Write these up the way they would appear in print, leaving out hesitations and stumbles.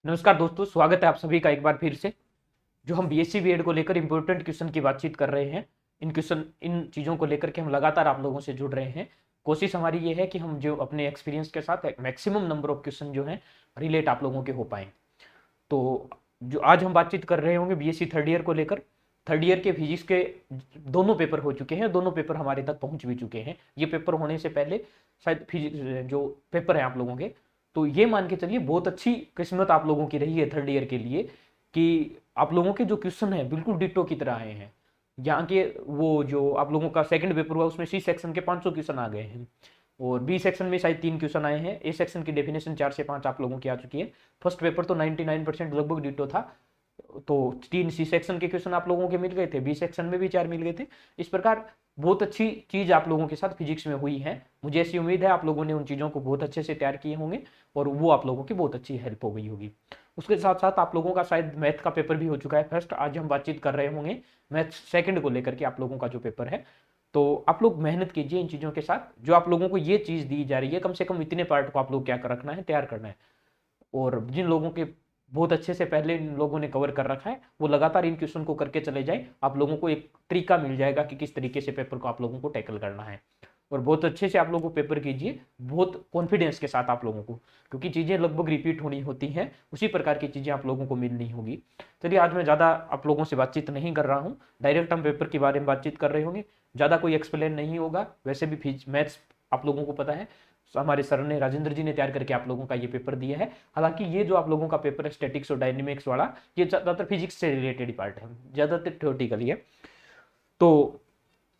नमस्कार दोस्तों, स्वागत है आप सभी का एक बार फिर से। जो हम बीएससी बीएड को लेकर इंपॉर्टेंट क्वेश्चन की बातचीत कर रहे हैं, इन चीज़ों को लेकर के हम लगातार आप लोगों से जुड़ रहे हैं। कोशिश हमारी ये है कि हम जो अपने एक्सपीरियंस के साथ मैक्सिमम नंबर ऑफ क्वेश्चन जो हैं रिलेट आप लोगों के हो पाएँ। तो जो आज हम बातचीत कर रहे होंगे बीएससी थर्ड ईयर को लेकर। थर्ड ईयर के फिजिक्स के दोनों पेपर हो चुके हैं, दोनों पेपर हमारे तक पहुंच भी चुके हैं। ये पेपर होने से पहले शायद फिजिक्स जो पेपर है आप लोगों के, तो ये मान के चलिए बहुत अच्छी किस्मत आप लोगों की रही है थर्ड ईयर के लिए कि आप लोगों के जो क्वेश्चन है बिल्कुल डिट्टो की तरह आए हैं। यहाँ के वो जो आप लोगों का सेकंड पेपर हुआ उसमें सी सेक्शन के 500 क्वेश्चन आ गए हैं और बी सेक्शन में शायद 3 क्वेश्चन आए हैं। ए सेक्शन की डेफिनेशन 4 से 5 आप लोगों की आ चुकी है। फर्स्ट पेपर तो 99% लगभग डिट्टो था, तो 3 सी सेक्शन के क्वेश्चन आप लोगों के मिल गए थे, बी सेक्शन में भी 4 मिल गए थे। इस प्रकार बहुत अच्छी चीज आप लोगों के साथ फिजिक्स में हुई है। मुझे ऐसी उम्मीद है आप लोगों ने उन चीज़ों को बहुत अच्छे से तैयार किए होंगे और वो आप लोगों की बहुत अच्छी हेल्प हो गई होगी। उसके साथ साथ आप लोगों का शायद मैथ का पेपर भी हो चुका है फर्स्ट। आज हम बातचीत कर रहे होंगे मैथ सेकंड को लेकर के आप लोगों का जो पेपर है। तो आप लोग मेहनत कीजिए इन चीज़ों के साथ। जो आप लोगों को ये चीज़ दी जा रही है, कम से कम इतने पार्ट को आप लोग क्या कर रखना है, तैयार करना है। और जिन लोगों के बहुत अच्छे से पहले इन लोगों ने कवर कर रखा है, वो लगातार इन क्वेश्चन को करके चले जाए। आप लोगों को एक तरीका मिल जाएगा कि किस तरीके से पेपर को आप लोगों को टैकल करना है। और बहुत अच्छे से आप लोगों को पेपर कीजिए, बहुत कॉन्फिडेंस के साथ आप लोगों को, क्योंकि चीज़ें लगभग रिपीट होनी होती हैं, उसी प्रकार की चीज़ें आप लोगों को मिलनी होगी। चलिए, आज मैं ज़्यादा आप लोगों से बातचीत नहीं कर रहा हूँ, डायरेक्ट हम पेपर के बारे में बातचीत कर रहे होंगे। ज़्यादा कोई एक्सप्लेन नहीं होगा, वैसे भी मैथ्स आप लोगों को पता है, हमारे सर ने, राजेंद्र जी ने तैयार करके आप लोगों का ये पेपर दिया है। हालांकि ये जो आप लोगों का पेपर है स्टैटिक्स और डायनेमिक्स वाला, ये ज़्यादातर फिजिक्स से रिलेटेड पार्ट है, ज़्यादातर थ्योरेटिकल है। तो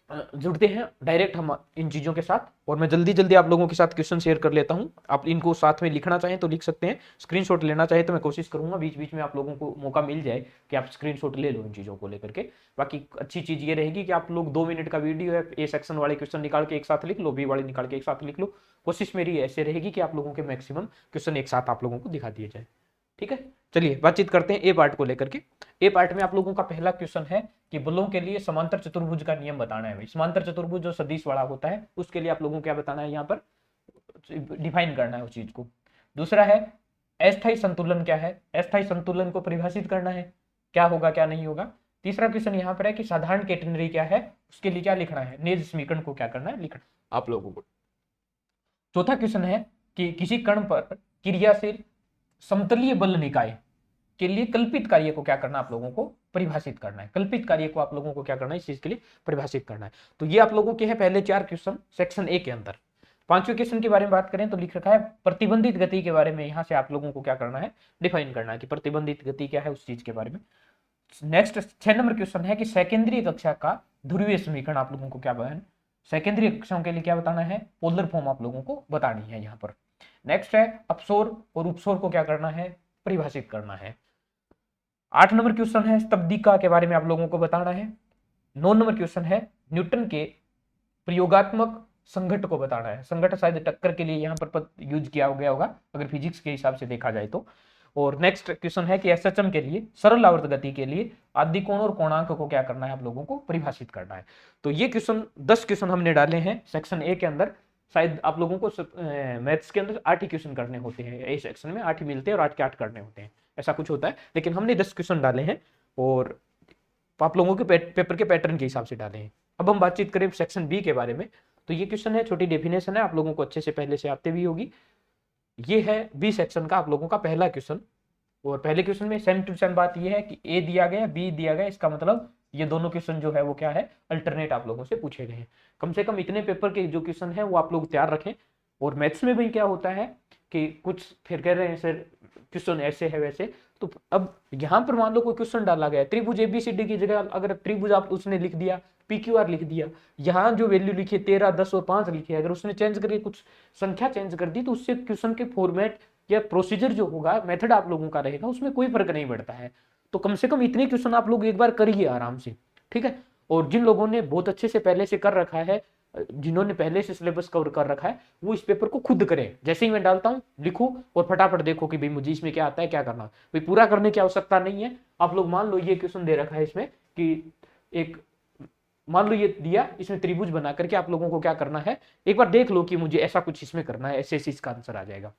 जुड़ते हैं डायरेक्ट हम इन चीज़ों के साथ, और मैं जल्दी जल्दी आप लोगों के साथ क्वेश्चन शेयर कर लेता हूं। आप इनको साथ में लिखना चाहें तो लिख सकते हैं, स्क्रीनशॉट लेना चाहे तो मैं कोशिश करूंगा बीच बीच में आप लोगों को मौका मिल जाए कि आप स्क्रीनशॉट ले लो इन चीज़ों को लेकर के। बाकी अच्छी चीज़ ये रहेगी कि आप लोग 2 मिनट का वीडियो है, ए सेक्शन वाले क्वेश्चन निकाल के एक साथ लिख लो, बी वाले निकाल के एक साथ लिख लो। कोशिश मेरी ऐसे रहेगी कि आप लोगों के मैक्सिमम क्वेश्चन एक साथ आप लोगों को दिखा दिए जाए। ठीक है, चलिए बातचीत करते हैं ए पार्ट को लेकर के। ए पार्ट में आप लोगों का पहला क्वेश्चन है कि बलों के लिए समांतर चतुर्भुज का नियम बताना है। भाई, समांतर चतुर्भुज जो सदिश वाला होता है उसके लिए आप लोगों को क्या बताना है, यहाँ पर डिफाइन करना है उस चीज को। दूसरा है अस्थायी संतुलन क्या है, अस्थायी संतुलन को परिभाषित करना है, क्या होगा क्या नहीं होगा। तीसरा क्वेश्चन यहाँ पर है कि साधारण केटेनरी क्या है, उसके लिए क्या लिखना है, नेज समीकरण को क्या करना है, लिखना आप लोगों को। चौथा क्वेश्चन है कि किसी कण पर क्रियाशील समतलीय बल निकाय के लिए कल्पित कार्य को क्या करना, आप लोगों को परिभाषित करना है। कल्पित कार्य को आप लोगों को क्या करना है, इस चीज के लिए परिभाषित करना है। तो ये आप लोगों के हैं पहले 4 क्वेश्चन सेक्शन ए के अंदर। 5वें क्वेश्चन के बारे में बात करें तो लिख रखा है प्रतिबंधित गति के बारे में। यहां से आप लोगों को क्या करना है, डिफाइन करना है कि प्रतिबंधित गति क्या है, उस चीज के बारे में। नेक्स्ट 6 नंबर क्वेश्चन है कि सेकेंडरी कक्षा का ध्रुवीय समीकरण आप लोगों को क्या बताना है, सेकेंडरी कक्षाओं के लिए क्या बताना है, पोलर फॉर्म आप लोगों को बतानी है यहाँ पर। नेक्स्ट है अपसोर और उपसोर को क्या करना है, परिभाषित करना है। 8 नंबर क्वेश्चन है स्तब्धिका के बारे में आप लोगों को बताना है। 9 नंबर क्वेश्चन है न्यूटन के प्रयोगात्मक संघट को बताना है। संघट शायद टक्कर के लिए यहाँ पर यूज किया गया होगा अगर फिजिक्स के हिसाब से देखा जाए तो। और नेक्स्ट क्वेश्चन है कि एसएचएम के लिए, सरल आवर्त गति के लिए आदि कोण और कोणांक को क्या करना है, आप लोगों को परिभाषित करना है। तो ये क्वेश्चन 10 क्वेश्चन हमने डाले हैं सेक्शन ए के अंदर। शायद आप लोगों को मैथ्स के अंदर 8 ही क्वेश्चन करने होते हैं, ए सेक्शन में 8 ही मिलते हैं और 8 के 8 करने होते हैं, ऐसा कुछ होता है। लेकिन हमने 10 क्वेश्चन डाले हैं और आप लोगों के पेपर के पैटर्न के हिसाब से डाले हैं। अब हम बातचीत करें सेक्शन बी के बारे में। तो ये क्वेश्चन है, छोटी डेफिनेशन है, आप लोगों को अच्छे से पहले से आते भी होगी। ये है बी सेक्शन का आप लोगों का पहला क्वेश्चन। और पहले क्वेश्चन में सेम टू सेम बात ये है कि ए दिया गया, बी दिया गया, इसका मतलब ये दोनों क्वेश्चन जो है वो क्या है, अल्टरनेट आप लोगों से पूछे गए हैं। कम से कम इतने पेपर के जो क्वेश्चन है वो आप लोग तैयार रखें। और मैथ्स में भी क्या होता है कि कुछ फिर कह रहे हैं सर क्वेश्चन ऐसे है वैसे, तो अब यहाँ पर मान लो कोई क्वेश्चन डाला गया त्रिभुज एबीसीडी की जगह अगर त्रिभुज आप उसने लिख दिया, पीक्यूआर लिख दिया, यहाँ जो वैल्यू लिखी 13, 10 और 5 लिखी है, अगर उसने चेंज करके कुछ संख्या चेंज कर दी तो उससे क्वेश्चन के फॉर्मेट या प्रोसीजर जो होगा, मेथड आप लोगों का रहेगा, उसमें कोई फर्क नहीं पड़ता है। तो कम से कम इतने क्वेश्चन आप लोग एक बार करिए आराम से, ठीक है। और जिन लोगों ने बहुत अच्छे से पहले से कर रखा है, जिन्होंने पहले से सिलेबस कवर कर रखा है, वो इस पेपर को खुद करें। जैसे ही मैं डालता हूँ लिखो और फटाफट देखो कि भाई मुझे इसमें क्या आता है, क्या करना। भाई पूरा करने की आवश्यकता नहीं है। आप लोग मान लो ये क्वेश्चन दे रखा है इसमें कि एक, मान लो ये दिया, इसमें त्रिभुज बना करके आप लोगों को क्या करना है, एक बार देख लो कि मुझे ऐसा कुछ इसमें करना है, ऐसे इसका आंसर आ जाएगा।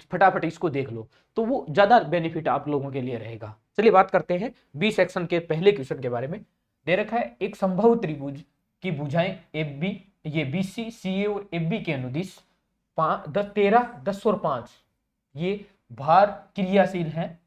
फटाफट इसको देख लो, तो वो ज्यादा बेनिफिट आप लोगों के लिए रहेगा। चलिए बात करते हैं बी सेक्शन के पहले क्वेश्चन के बारे में। दे रखा है एक समबाहु त्रिभुज की भुजाएं एफ बी, ये बी सी सी ए और एफ बी के अनुदिश 13, 10 और 5 ये भार क्रियाशील हैं,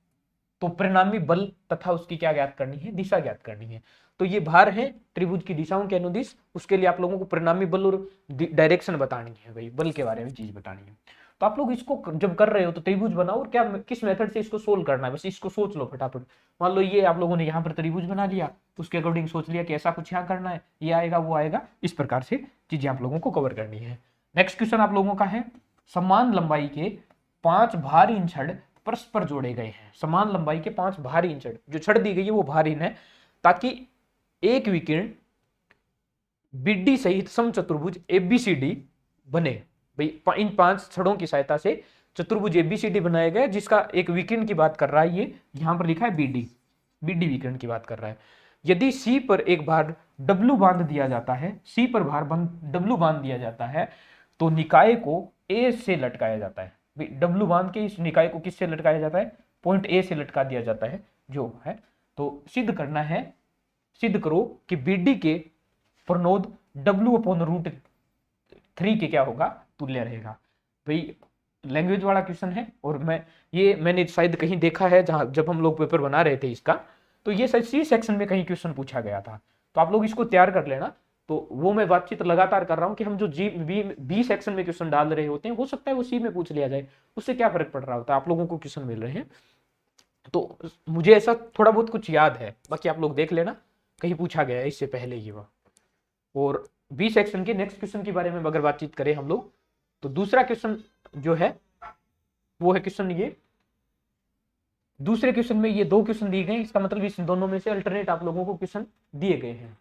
तो परिणामी बल तथा उसकी क्या ज्ञात करनी है, दिशा ज्ञात करनी है। तो ये भार है त्रिभुज की दिशाओं के अनुदिश, उसके लिए आप लोगों को परिणामी बल और डायरेक्शन बतानी है, भाई बल के बारे में चीज बतानी है। तो आप लोग इसको जब कर रहे हो तो त्रिभुज बनाओ और क्या किस मेथड से इसको सोल्व करना है, बस इसको सोच लो फटाफट। मान लो ये आप लोगों ने यहाँ पर त्रिभुज बना लिया, उसके अकॉर्डिंग सोच लिया कि ऐसा कुछ यहाँ करना है, ये आएगा वो आएगा, इस प्रकार से चीजें आप लोगों को कवर करनी है। नेक्स्ट क्वेश्चन आप लोगों का है, समान लंबाई के 5 भारी छड़ परस्पर जोड़े गए हैं। समान लंबाई के 5 भारी छड़, जो छड़ दी गई है वो भारी है, ताकि एक विकिरण बीडी सहित समचतुर्भुज एबीसीडी बने। भाई इन 5 छड़ों की सहायता से चतुर्भुज एबीसीडी बनाया गया, जिसका एक विकिरण की बात कर रहा है, ये यहां पर लिखा है बीडी, बीडी विकिरण की बात कर रहा है। यदि सी पर एक भार डब्ल्यू बांध दिया जाता है, सी पर भार डब्ल्यू बांध दिया जाता है, तो निकाय को ए से लटकाया जाता है। डब्ल्यू बांध के इस निकाय को किससे लटकाया जाता है, पॉइंट ए से लटका दिया जाता है जो है। तो सिद्ध करना है, सिद्ध करो कि बीडी के प्रणोद W/√3 के क्या होगा, तुल्य रहेगा। भाई लैंग्वेज वाला क्वेश्चन है, और मैंने शायद कहीं देखा है जहां जब हम लोग पेपर बना रहे थे इसका, तो ये शायद सी सेक्शन में कहीं क्वेश्चन पूछा गया था। तो आप लोग इसको तैयार कर लेना। तो वो मैं बातचीत लगातार कर रहा हूँ कि हम जो बी सेक्शन में क्वेश्चन डाल रहे होते हैं, हो सकता है वो सी में पूछ लिया जाए, उससे क्या फर्क पड़ रहा होता है, आप लोगों को क्वेश्चन मिल रहे हैं। तो मुझे ऐसा थोड़ा बहुत कुछ याद है, बाकी आप लोग देख लेना, कहीं पूछा गया है इससे पहले ही वह। और बी सेक्शन के नेक्स्ट क्वेश्चन के बारे में अगर बातचीत करें हम लोग, तो दूसरा क्वेश्चन जो है वो है क्वेश्चन ये, दूसरे क्वेश्चन में ये 2 क्वेश्चन दिए गए, इसका मतलब इस दोनों में से अल्टरनेट आप लोगों को क्वेश्चन दिए गए हैं।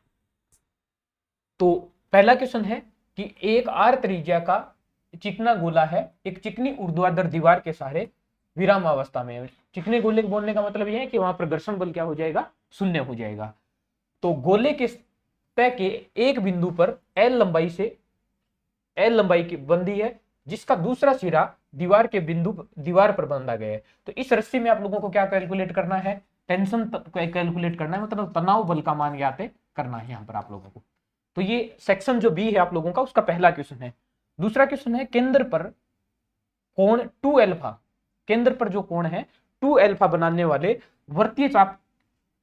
तो पहला क्वेश्चन है कि एक आर त्रिज्या का चिकना गोला है, एक चिकनी ऊर्ध्वाधर दीवार के सहारे विराम अवस्था में। चिकने गोले बोलने का मतलब यह है कि वहां पर घर्षण बल क्या हो जाएगा, 0 हो जाएगा। तो गोले के तय के एक बिंदु पर एल लंबाई की बंधी है, जिसका दूसरा सिरा दीवार पर बांधा गया है। तो इस रस्सी में आप लोगों को क्या कैलकुलेट करना है, टेंशन कैलकुलेट करना है, मतलब तनाव बल का मान ज्ञात करना है यहाँ पर आप लोगों को। तो ये सेक्शन जो बी है आप लोगों का, उसका पहला क्वेश्चन है। दूसरा क्वेश्चन है, केंद्र पर कोण 2 अल्फा, केंद्र पर जो कोण है 2 अल्फा बनाने वाले वृत्तीय चाप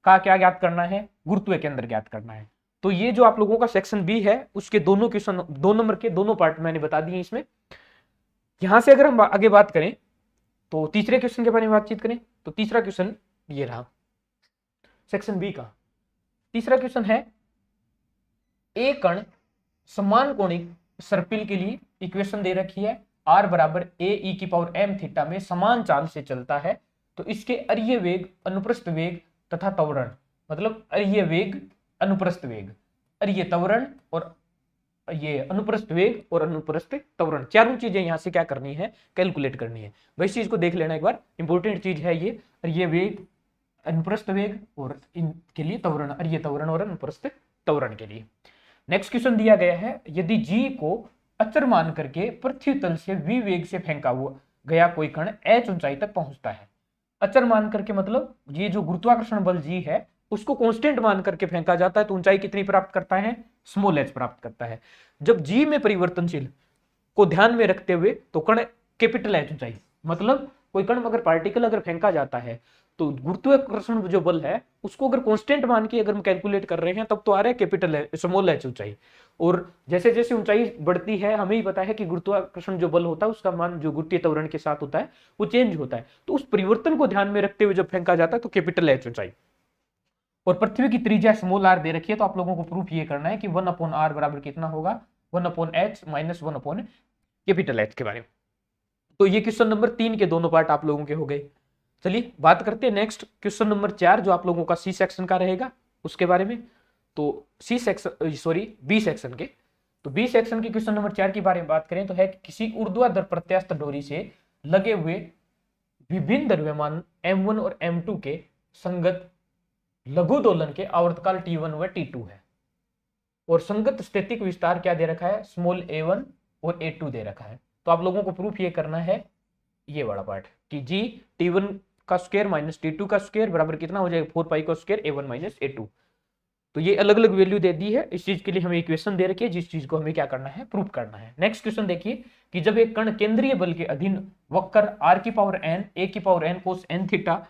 का क्या ज्ञात करना है, गुरुत्वीय केंद्र ज्ञात करना है। तो ये जो आप लोगों का सेक्शन बी है, उसके दोनों क्वेश्चन 2 नंबर के दोनों पार्ट मैंने बता दिए इसमें। यहां से अगर हम आगे बात करें तो तीसरे क्वेश्चन के बारे में बातचीत करें, तो तीसरा क्वेश्चन ये रहा सेक्शन बी का। तीसरा क्वेश्चन है, एक कण समान कोणिक सर्पिल के लिए इक्वेशन दे रखी है, r बराबर a e⁻m थीटा में समान चाल से चलता है, तो इसके अरीय वेग, अनुप्रस्थ वेग तथा त्वरण, मतलब अरीय वेग, अनुप्रस्थ वेग, अरीय त्वरण और ये अनुप्रस्थ वेग और अनुप्रस्थ त्वरण, चारों चीजें यहां से क्या करनी है, कैलकुलेट करनी है। वैसे चीज को देख लेना एक बार, इंपॉर्टेंट चीज है ये, अरीय वेग, अनुप्रस्थ वेग और इनके लिए त्वरण, अरीय त्वरण और अनुप्रस्थ त्वरण के लिए। नेक्स्ट क्वेश्चन दिया गया है, यदि जी को अचर मान करके पृथ्वी तल से v वेग से फेंका हुआ गया कोई कण h ऊंचाई तक पहुंचता है। अचर मान करके मतलब ये जो गुरुत्वाकर्षण बल जी है उसको कांस्टेंट मान करके फेंका जाता है, तो ऊंचाई कितनी प्राप्त करता है, स्मॉल h प्राप्त करता है। जब जी में परिवर्तनशील को ध्यान में रखते हुए तो कण कैपिटल H ऊंचाई, मतलब कोई कण अगर पार्टिकल अगर फेंका जाता है तो गुरुत्वाकर्षण जो बल है उसको अगर कांस्टेंट मान के अगर हम कैलकुलेट कर रहे हैं तब तो आ रहा है कैपिटल स्मॉल h ऊंचाई। और जैसे जैसे ऊंचाई बढ़ती है हमें ही पता है कि गुरुत्वाकर्षण जो बल होता है उसका मान जो गुरुत्वीय त्वरण के साथ होता है वो चेंज होता है, तो उस परिवर्तन को ध्यान में रखते हुए जब फेंका जाता है तो कैपिटल H ऊंचाई। और पृथ्वी की त्रिज्या स्मॉल r दे रखी है, तो आप लोगों को प्रूफ ये करना है कि 1/r बराबर कितना होगा, 1/h माइनस 1/ कैपिटल H के बारे में। तो ये क्वेश्चन नंबर 3 के दोनों पार्ट आप लोगों के हो गए। चलिए बात करते हैं नेक्स्ट क्वेश्चन नंबर 4 जो आप लोगों का सी सेक्शन का रहेगा उसके बारे में। तो बी सेक्शन के, तो बी सेक्शन के क्वेश्चन नंबर 4 के बारे में बात करें तो है कि किसी ऊर्ध्वाधर प्रत्यास्थ डोरी से लगे हुए विभिन्न द्रव्यमान m1 और m2 के संगत लघु दोलन के आवर्तकाल t1 व t2 है, और संगत स्थैतिक विस्तार क्या दे रखा है, स्मॉल a1 और a2 दे रखा है। तो आप लोगों को प्रूफ ये करना है ये वाला पार्ट कि जी T1 का स्क्वायर माइनस T2 का स्क्वायर बराबर कितना हो जाएगा 4 पाई का स्क्वायर A1 माइनस A2। तो ये अलग अलग वैल्यू दे दी है, इस चीज के लिए हमें इक्वेशन दे रखी है जिस चीज को हमें क्या करना है, प्रूव करना है। नेक्स्ट क्वेश्चन देखिए कि जब एक कण केंद्रीय बल के अधीन वक्र r की पावर n a की power n cos n theta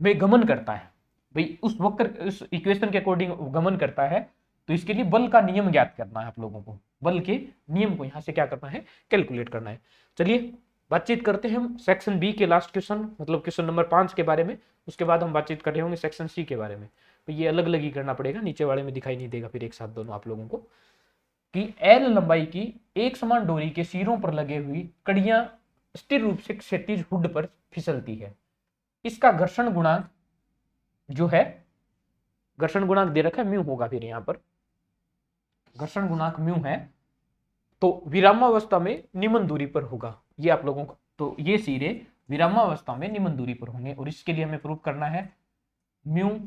में गमन करता है, भाई उस वक्र उस इक्वेशन के अकॉर्डिंग गमन करता है, तो इसके लिए बल का नियम ज्ञात करना है आप लोगों को, बल के नियम को यहां से क्या करना है, कैलकुलेट करना है। चलिए बातचीत करते हैं हम सेक्शन बी के लास्ट क्वेश्चन मतलब क्वेश्चन नंबर 5 के बारे में, उसके बाद हम बातचीत कर रहे होंगे सेक्शन सी के बारे में। तो ये अलग अलग ही करना पड़ेगा, नीचे वाले में दिखाई नहीं देगा फिर एक साथ दोनों आप लोगों को। कि एल लंबाई की एक समान डोरी के सिरों पर लगे हुई कड़ियां स्थिर रूप से क्षैतिज हुड पर फिसलती है, इसका घर्षण गुणांक जो है, घर्षण गुणांक दे रखा है म्यू होगा, फिर यहां पर घर्षण गुणांक म्यू है, तो विरामावस्था में निम्न दूरी पर होगा ये आप लोगों को। तो ये सिरे विरामावस्था में निम्न दूरी पर होंगे और इसके लिए हमें प्रूव करना है म्यू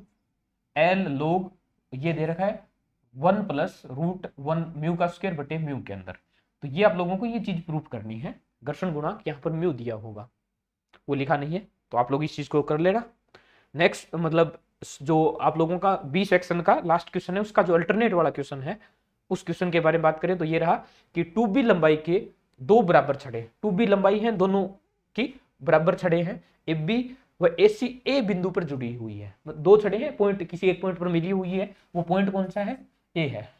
एल लोग ये दे रखा है 1 प्लस रूट 1 म्यू का स्क्वायर बटे म्यू के अंदर। तो ये आप लोगों को ये चीज प्रूव करनी है, घर्षण गुणांक यहाँ पर म्यू दिया होगा, वो लिखा नहीं है, तो आप लोग इस चीज को कर लेना। नेक्स्ट मतलब जो आप लोगों का बी सेक्शन का लास्ट क्वेश्चन है, उसका जो अल्टरनेट वाला क्वेश्चन है, उस क्वेश्चन के बारे में बात करें तो ये रहा कि 2b लंबाई के दो बराबर छड़े, 2b लंबाई है दोनों की बराबर छड़े हैं, ए बी व AC ए बिंदु पर जुड़ी हुई है, दो छड़े हैं, पॉइंट किसी एक पॉइंट पर मिली हुई है, वो पॉइंट कौन सा है, ए है,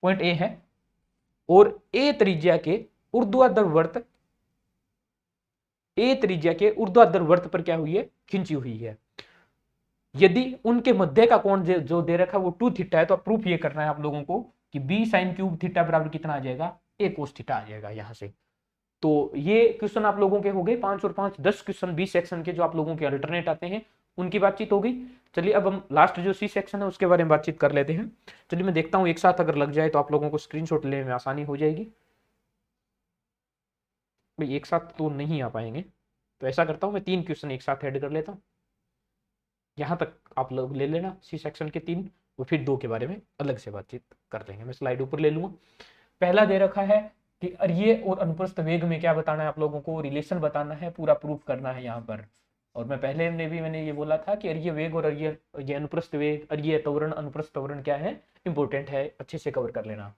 पॉइंट ए है, और ए त्रिज्या के ऊर्ध्वाधर वृत्त, ए त्रिज्या के ऊर्ध्वाधर वृत्त पर क्या हुई है, खिंची हुई है। यदि उनके मध्य का कोण जो दे रखा है वो 2 थीटा है, तो प्रूफ ये करना है आप लोगों को कि b sin क्यूब थीटा बराबर कितना आ जाएगा, a cos थीटा आ जाएगा यहां से। तो ये क्वेश्चन आप लोगों के हो गए 5 और 5 10 क्वेश्चन बी सेक्शन के जो आप लोगों के अल्टरनेट आते हैं उनकी बातचीत हो गई। चलिए अब हम लास्ट जो सी सेक्शन है उसके बारे में बातचीत कर लेते हैं। चलिए मैं देखता हूं एक साथ अगर लग जाए तो आप लोगों को स्क्रीनशॉट लेने में आसानी हो जाएगी। भाई एक साथ तो नहीं आ पाएंगे, तो ऐसा करता हूं मैं 3 क्वेश्चन एक साथ ऐड कर लेता हूं, यहां तक आप लोग ले लेना सी सेक्शन के 3 और फिर 2 के बारे में अलग से बातचीत कर लेंगे। मैं स्लाइड ऊपर ले लूंगा। पहला दे रखा है कि अरिय और अनुप्रस्थ वेग में क्या बताना है आप लोगों को, रिलेशन बताना है, पूरा प्रूफ करना है यहाँ पर। और मैं पहले में भी मैंने ये बोला था कि अरिय वेग और अरिय ये अनुप्रस्थ वेग, अरिय त्वरण अनुप्रस्थ त्वरण क्या है, इंपॉर्टेंट है, अच्छे से कवर कर लेना।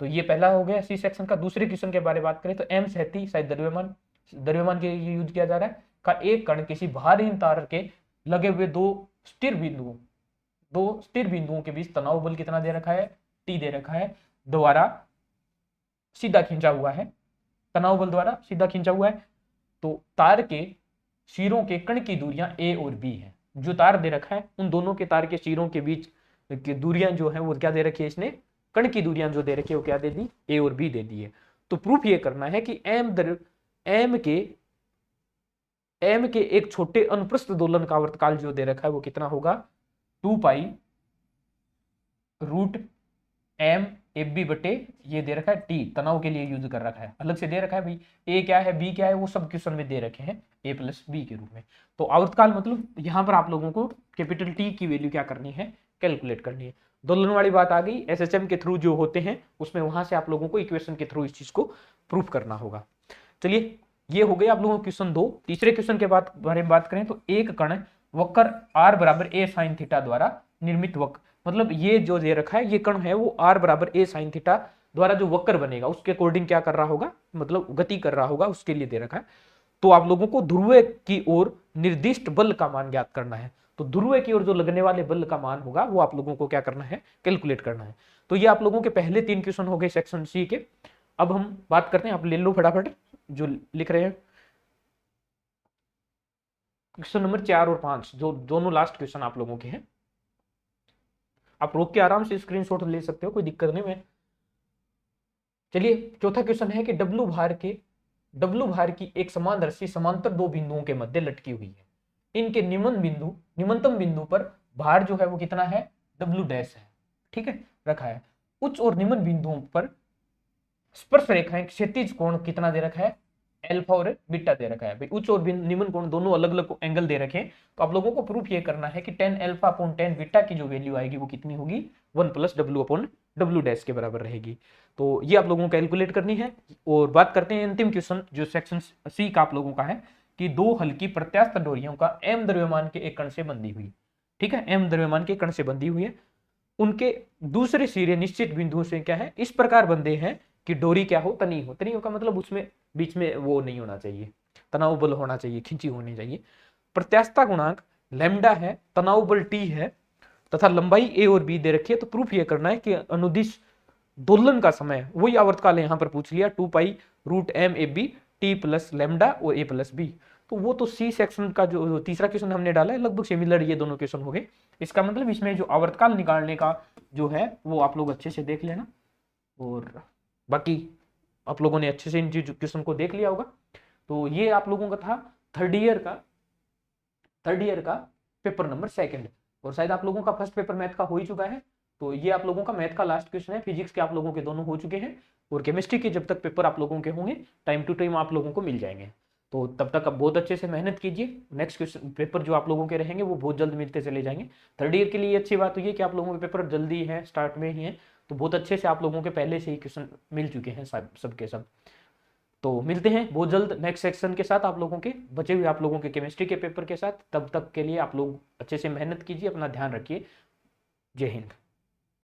तो ये पहला हो गया सी सेक्शन का। दूसरे क्वेश्चन के बारे में बात करें तो एम सहती शायद द्रव्यमान के लिए यूज किया जा रहा है का एक कण किसी भारहीन तार के लगे हुए दो स्थिर बिंदुओं के बीच तनाव बल कितना दे रखा है, टी दे रखा है, द्वारा सीधा खींचा हुआ है, तनाव बल द्वारा सीधा खींचा हुआ है। तो तार के सिरों के कण की दूरियां a और b है, जो तार दे रखा है उन दोनों के तार के सिरों के बीच की दूरियां जो है वो क्या दे रखी है, इसने कण की दूरियां जो दे रखी है वो क्या दे दी, a और b दे दी है। तो प्रूफ ये करना है कि m के एक छोटे अनुप्रस्थ दोलन का आवर्तकाल जो दे रखा है वो कितना होगा, 2 pi root M F B बटे ये दे रखा है टी, तनाव के लिए यूज कर रखा है, अलग से दे रखा है भाई, ए क्या है बी क्या है वो सब क्वेश्चन में दे रखे हैं ए प्लस बी के रूप में। तो आवर्तकाल मतलब यहाँ पर आप लोगों को कैपिटल टी की वैल्यू क्या करनी है, कैलकुलेट करनी है। दोलन वाली बात आ गई, एसएचएम के थ्रू जो होते हैं उसमें वहां से आप लोगों को इक्वेशन के थ्रू इस चीज को प्रूफ करना होगा। चलिए ये हो गया आप लोगों को क्वेश्चन 2। तीसरे क्वेश्चन के बारे में बात करें तो एक कण वक्र r बराबर a sin थीटा द्वारा निर्मित वक्र, मतलब ये जो दे रखा है ये कण है वो r बराबर a sin थीटा द्वारा जो वक्र बनेगा उसके अकॉर्डिंग क्या कर रहा होगा, मतलब गति कर रहा होगा, उसके लिए दे रखा है। तो आप लोगों को ध्रुव की ओर निर्दिष्ट बल का मान ज्ञात करना है, तो ध्रुव की ओर जो लगने वाले बल का मान होगा वो आप लोगों को क्या करना है, कैलकुलेट करना है। तो ये आप लोगों के पहले 3 क्वेश्चन हो गए सेक्शन सी के। अब हम बात करते हैं, आप ले लो फटाफट जो लिख रहे हैं, क्वेश्चन नंबर 4 और 5 जो दोनों लास्ट क्वेश्चन आप लोगों के हैं। आप रोक के आराम से स्क्रीनशॉट ले सकते हो, कोई दिक्कत नहीं है। चलिए चौथा क्वेश्चन है कि डब्लू भार की एक समान रस्सी समांतर दो बिंदुओं के मध्य लटकी हुई है, इनके निम्नतम बिंदु पर भार जो है वो कितना है, डब्लू डैश है, ठीक है रखा है। उच्च और निम्न बिंदुओं पर स्पर्श रेखाएं क्षैतिज कोण कितना दे रखा है, अल्फा और बीटा दे रखा है। भाई उच्च और निम्न कोण दोनों अलग अलग एंगल दे रखे हैं, तो आप लोगों को प्रूफ ये करना है कि tan alpha upon tan beta की जो वैल्यू आएगी वो कितनी होगी, 1 plus W upon W dash के बराबर रहेगी। तो ये आप लोगों को कैलकुलेट करनी है। और बात करते हैं अंतिम क्वेश्चन जो सेक्शन सी का आप लोगों का है कि दो हल्की प्रत्यास्थ डोरियों का m द्रव्यमान के एक कण से बंधी हुई, ठीक है, m द्रव्यमान के कण से बंधी हुई है, उनके दूसरे सिरे निश्चित बिंदुओं से क्या है इस प्रकार बंधे हैं कि डोरी क्या हो, तनी हो। तनी हो का मतलब उसमें बीच में वो नहीं होना चाहिए, तनाव बल होना चाहिए, खिंची होनी चाहिए। प्रत्यास्थता गुणांक लैम्डा है, तनाव बल टी है तथा लंबाई ए और बी दे रखी है। तो प्रूफ ये करना है कि अनुदिश दोलन का समय, वही आवर्तकाल यहां पर पूछ लिया 2π√m/ab टी प्लस लैम्डा और ए प्लस बी। तो वो तो सी सेक्शन का जो तीसरा क्वेश्चन हमने डाला है लगभग सिमिलर ये दोनों क्वेश्चन हो गए। इसका मतलब इसमें जो आवर्तकाल निकालने का जो है वो आप लोग अच्छे से देख लेना। और बाकी आप लोगों ने अच्छे से इन क्वेश्चन को देख लिया होगा। तो ये आप लोगों का था थर्ड ईयर का पेपर नंबर 2। और शायद आप लोगों का फर्स्ट पेपर मैथ का हो ही चुका है। तो ये आप लोगों का मैथ का लास्ट क्वेश्चन है। फिजिक्स के आप लोगों के दोनों हो चुके हैं और केमिस्ट्री के जब तक पेपर आप लोगों के होंगे टाइम टू टाइम आप लोगों को मिल जाएंगे। तो तब तक आप बहुत अच्छे से मेहनत कीजिए। नेक्स्ट क्वेश्चन पेपर जो आप लोगों के रहेंगे वो बहुत जल्द मिलते चले जाएंगे। थर्ड ईयर के लिए अच्छी बात हुई है कि आप लोगों के पेपर जल्दी है, स्टार्ट में ही है, तो बहुत अच्छे से आप लोगों के पहले से ही क्वेश्चन मिल चुके हैं सबके सब। तो मिलते हैं बहुत जल्द नेक्स्ट सेक्शन के साथ, आप लोगों के बचे हुए आप लोगों के केमिस्ट्री के पेपर के साथ। तब तक के लिए आप लोग अच्छे से मेहनत कीजिए, अपना ध्यान रखिए। जय हिंद।